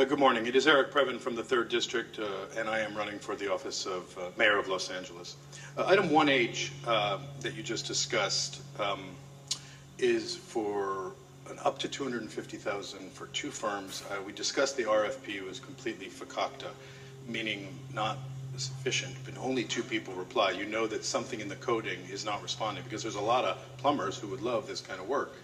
Good morning. It is Eric Previn from the 3rd District, and I am running for the office of Mayor of Los Angeles. Item 1H that you just discussed is for an up to $250,000 for 2 firms. We discussed the RFP was completely fakakta, meaning not sufficient, but only 2 people reply. You know that something in the coding is not responding because there's a lot of plumbers who would love this kind of work.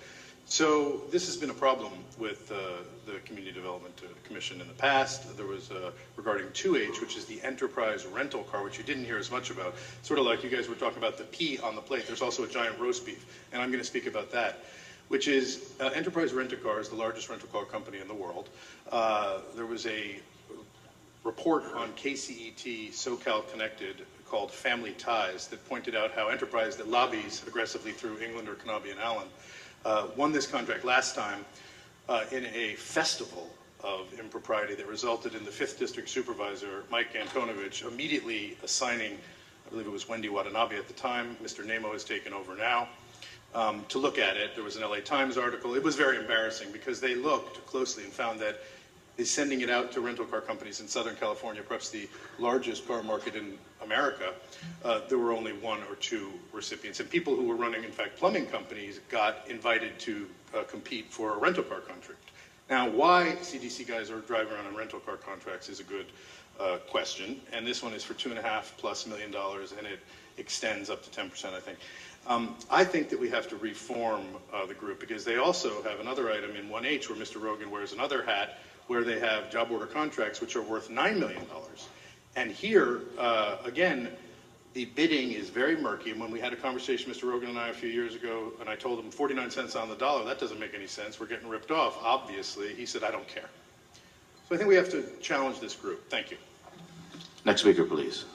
So this has been a problem with the Community Development Commission in the past. There was regarding 2H, which is the enterprise rental car, which you didn't hear as much about. Sort of like you guys were talking about the P on the plate. There's also a giant roast beef, and I'm going to speak about that, which is Enterprise Rent-A-Car is the largest rental car company in the world. There was a report on KCET SoCal Connected called Family Ties that pointed out how Enterprise that lobbies aggressively through England or Knabe and Allen won this contract last time in a festival of impropriety that resulted in the 5th District Supervisor, Mike Antonovich, immediately assigning, I believe it was Wendy Watanabe at the time, Mr. Nemo has taken over now, to look at it. There was an LA Times article. It was very embarrassing because they looked closely and found that sending it out to rental car companies in Southern California, perhaps the largest car market in America, there were only 1 or 2 recipients. And people who were running, in fact, plumbing companies got invited to compete for a rental car contract. Now, why CDC guys are driving around on rental car contracts is a good question. And this one is for $2.5+ million, and it extends up to 10%, I think. I think that we have to reform the group because they also have another item in 1H where Mr. Rogan wears another hat, where they have job order contracts which are worth $9 million. And here, again, the bidding is very murky. And when we had a conversation, Mr. Rogan and I, a few years ago, and I told him 49 cents on the dollar, that doesn't make any sense. We're getting ripped off, obviously. He said, I don't care. So I think we have to challenge this group. Thank you. Next speaker, please.